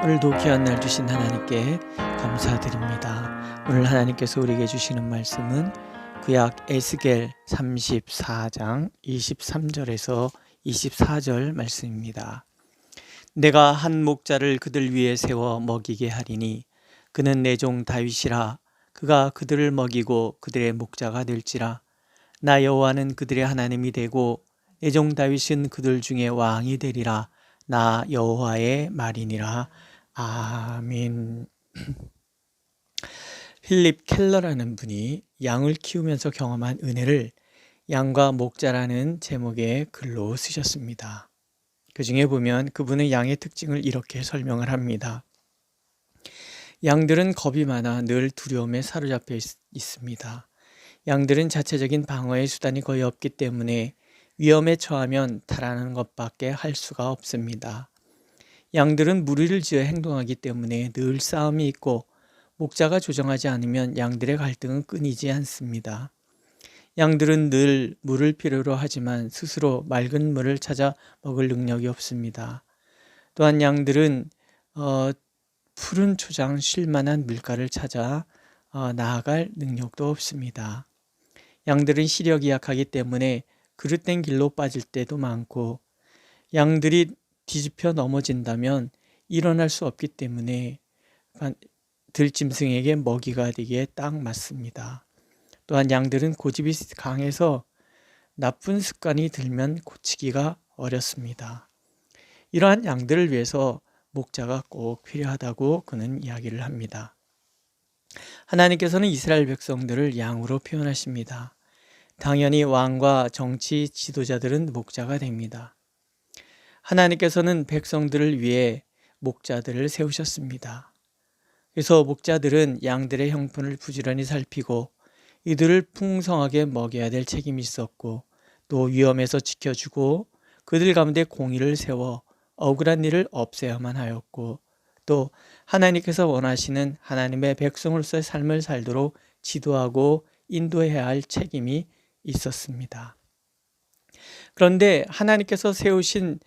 오늘도 귀한 날 주신 하나님께 감사드립니다. 오늘 하나님께서 우리에게 주시는 말씀은 구약 에스겔 34장 23절에서 24절 말씀입니다. 내가 한 목자를 그들 위에 세워 먹이게 하리니 그는 내 종 다윗이라. 그가 그들을 먹이고 그들의 목자가 될지라. 나 여호와는 그들의 하나님이 되고 내 종 다윗은 그들 중에 왕이 되리라. 나 여호와의 말이니라. 아멘. 필립 켈러라는 분이 양을 키우면서 경험한 은혜를 양과 목자라는 제목의 글로 쓰셨습니다. 그 중에 보면 그분은 양의 특징을 이렇게 설명을 합니다. 양들은 겁이 많아 늘 두려움에 사로잡혀 있습니다. 양들은 자체적인 방어의 수단이 거의 없기 때문에 위험에 처하면 달아나는 것밖에 할 수가 없습니다. 양들은 무리를 지어 행동하기 때문에 늘 싸움이 있고 목자가 조정하지 않으면 양들의 갈등은 끊이지 않습니다. 양들은 늘 물을 필요로 하지만 스스로 맑은 물을 찾아 먹을 능력이 없습니다. 또한 양들은 푸른 초장 쉴만한 물가를 찾아 나아갈 능력도 없습니다. 양들은 시력이 약하기 때문에 그릇된 길로 빠질 때도 많고 양들이 뒤집혀 넘어진다면 일어날 수 없기 때문에 들짐승에게 먹이가 되기에 딱 맞습니다. 또한 양들은 고집이 강해서 나쁜 습관이 들면 고치기가 어렵습니다. 이러한 양들을 위해서 목자가 꼭 필요하다고 그는 이야기를 합니다. 하나님께서는 이스라엘 백성들을 양으로 표현하십니다. 당연히 왕과 정치 지도자들은 목자가 됩니다. 하나님께서는 백성들을 위해 목자들을 세우셨습니다. 그래서 목자들은 양들의 형편을 부지런히 살피고 이들을 풍성하게 먹여야 될 책임이 있었고 또 위험에서 지켜주고 그들 가운데 공의를 세워 억울한 일을 없애야만 하였고 또 하나님께서 원하시는 하나님의 백성으로서의 삶을 살도록 지도하고 인도해야 할 책임이 있었습니다. 그런데 하나님께서 세우신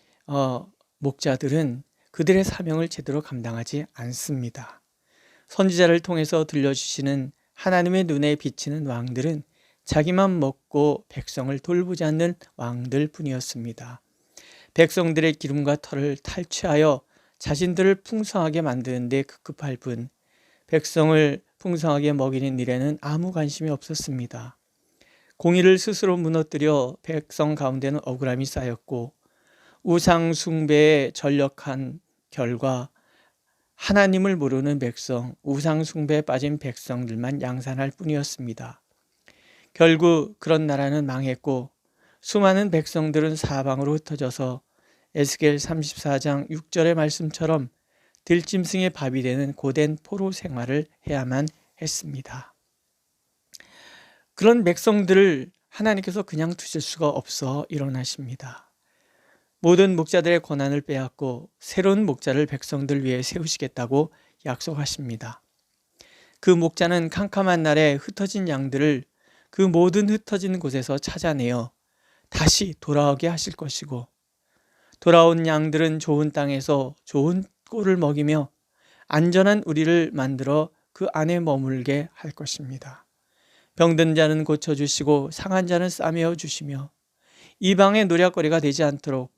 목자들은 그들의 사명을 제대로 감당하지 않습니다. 선지자를 통해서 들려주시는 하나님의 눈에 비치는 왕들은 자기만 먹고 백성을 돌보지 않는 왕들 뿐이었습니다. 백성들의 기름과 털을 탈취하여 자신들을 풍성하게 만드는 데 급급할 뿐 백성을 풍성하게 먹이는 일에는 아무 관심이 없었습니다. 공의를 스스로 무너뜨려 백성 가운데는 억울함이 쌓였고 우상 숭배에 전력한 결과 하나님을 모르는 백성, 우상 숭배에 빠진 백성들만 양산할 뿐이었습니다. 결국 그런 나라는 망했고 수많은 백성들은 사방으로 흩어져서 에스겔 34장 6절의 말씀처럼 들짐승의 밥이 되는 고된 포로 생활을 해야만 했습니다. 그런 백성들을 하나님께서 그냥 두실 수가 없어 일어나십니다. 모든 목자들의 권한을 빼앗고 새로운 목자를 백성들 위해 세우시겠다고 약속하십니다. 그 목자는 캄캄한 날에 흩어진 양들을 그 모든 흩어진 곳에서 찾아내어 다시 돌아오게 하실 것이고 돌아온 양들은 좋은 땅에서 좋은 꼴을 먹이며 안전한 우리를 만들어 그 안에 머물게 할 것입니다. 병든 자는 고쳐주시고 상한 자는 싸매어 주시며 이방의 노략거리가 되지 않도록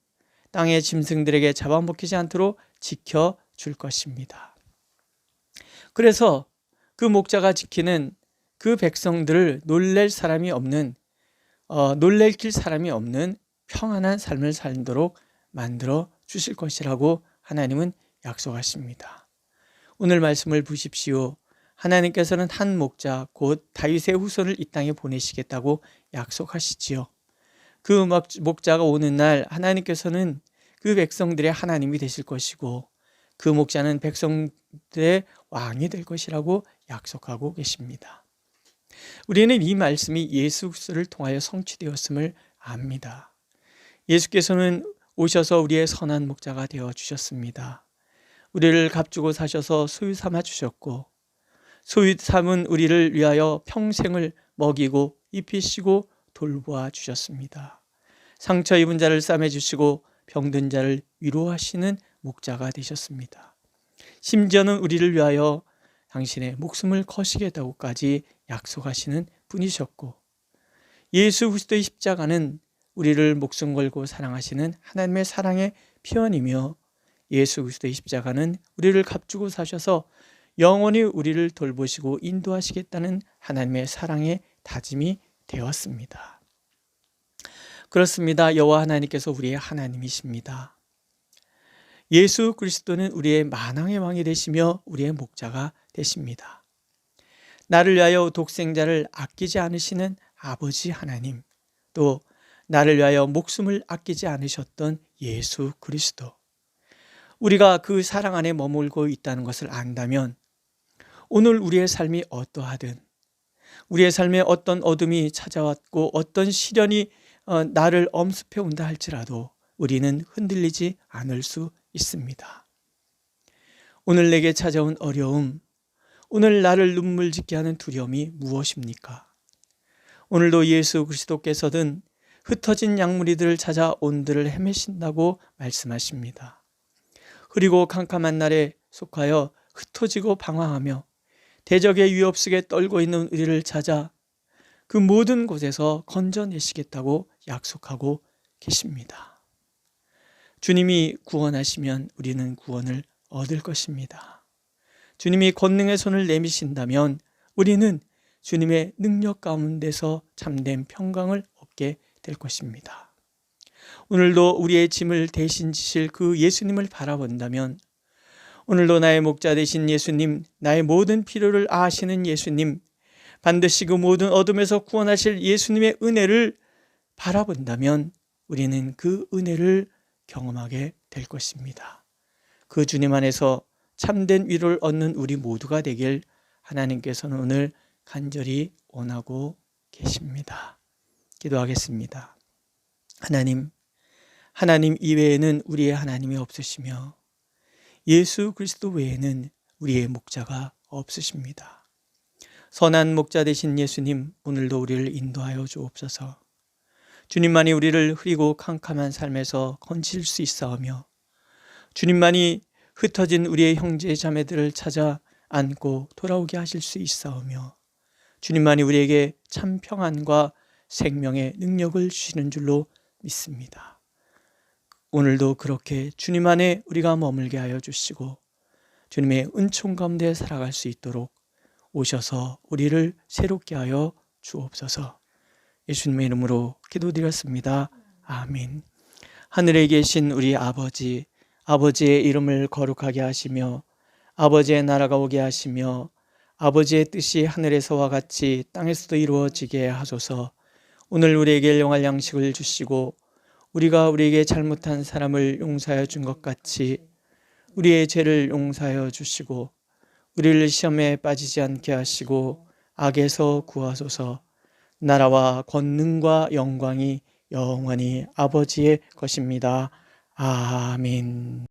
땅의 짐승들에게 잡아먹히지 않도록 지켜줄 것입니다. 그래서 그 목자가 지키는 그 백성들을 놀랄 사람이 없는 놀래킬 사람이 없는 평안한 삶을 살도록 만들어 주실 것이라고 하나님은 약속하십니다. 오늘 말씀을 보십시오. 하나님께서는 한 목자 곧 다윗의 후손을 이 땅에 보내시겠다고 약속하시지요. 그 목자가 오는 날 하나님께서는 그 백성들의 하나님이 되실 것이고 그 목자는 백성들의 왕이 될 것이라고 약속하고 계십니다. 우리는 이 말씀이 예수 그리스도를 통하여 성취되었음을 압니다. 예수께서는 오셔서 우리의 선한 목자가 되어 주셨습니다. 우리를 값주고 사셔서 소유 삼아 주셨고 소유 삼은 우리를 위하여 평생을 먹이고 입히시고 돌보아 주셨습니다. 상처 입은 자를 싸매 주시고 병든 자를 위로하시는 목자가 되셨습니다. 심지어는 우리를 위하여 당신의 목숨을 거시겠다고까지 약속하시는 분이셨고, 예수 그리스도의 십자가는 우리를 목숨 걸고 사랑하시는 하나님의 사랑의 표현이며, 예수 그리스도의 십자가는 우리를 값주고 사셔서 영원히 우리를 돌보시고 인도하시겠다는 하나님의 사랑의 다짐이 되었습니다. 그렇습니다. 여호와 하나님께서 우리의 하나님이십니다. 예수 그리스도는 우리의 만왕의 왕이 되시며 우리의 목자가 되십니다. 나를 위하여 독생자를 아끼지 않으시는 아버지 하나님, 또 나를 위하여 목숨을 아끼지 않으셨던 예수 그리스도, 우리가 그 사랑 안에 머물고 있다는 것을 안다면 오늘 우리의 삶이 어떠하든, 우리의 삶에 어떤 어둠이 찾아왔고 어떤 시련이 나를 엄습해 온다 할지라도 우리는 흔들리지 않을 수 있습니다. 오늘 내게 찾아온 어려움, 오늘 나를 눈물 짓게 하는 두려움이 무엇입니까? 오늘도 예수 그리스도께서는 흩어진 양무리들을 찾아 온들을 헤매신다고 말씀하십니다. 그리고 캄캄한 날에 속하여 흩어지고 방황하며 대적의 위협 속에 떨고 있는 우리를 찾아 그 모든 곳에서 건져내시겠다고 약속하고 계십니다. 주님이 구원하시면 우리는 구원을 얻을 것입니다. 주님이 권능의 손을 내미신다면 우리는 주님의 능력 가운데서 참된 평강을 얻게 될 것입니다. 오늘도 우리의 짐을 대신 지실 그 예수님을 바라본다면, 오늘도 나의 목자 되신 예수님, 나의 모든 필요를 아시는 예수님, 반드시 그 모든 어둠에서 구원하실 예수님의 은혜를 바라본다면 우리는 그 은혜를 경험하게 될 것입니다. 그 주님 안에서 참된 위로를 얻는 우리 모두가 되길 하나님께서는 오늘 간절히 원하고 계십니다. 기도하겠습니다. 하나님 이외에는 우리의 하나님이 없으시며 예수 그리스도 외에는 우리의 목자가 없으십니다. 선한 목자 되신 예수님, 오늘도 우리를 인도하여 주옵소서. 주님만이 우리를 흐리고 캄캄한 삶에서 건질 수 있사오며, 주님만이 흩어진 우리의 형제 자매들을 찾아 안고 돌아오게 하실 수 있사오며, 주님만이 우리에게 참 평안과 생명의 능력을 주시는 줄로 믿습니다. 오늘도 그렇게 주님 안에 우리가 머물게 하여 주시고 주님의 은총 가운데 살아갈 수 있도록 오셔서 우리를 새롭게 하여 주옵소서. 예수님의 이름으로 기도드렸습니다. 아멘. 하늘에 계신 우리 아버지, 아버지의 이름을 거룩하게 하시며 아버지의 나라가 오게 하시며 아버지의 뜻이 하늘에서와 같이 땅에서도 이루어지게 하소서. 오늘 우리에게 일용할 양식을 주시고 우리가 우리에게 잘못한 사람을 용서하여 준 것 같이 우리의 죄를 용서하여 주시고 우리를 시험에 빠지지 않게 하시고 악에서 구하소서. 나라와 권능과 영광이 영원히 아버지의 것입니다. 아멘.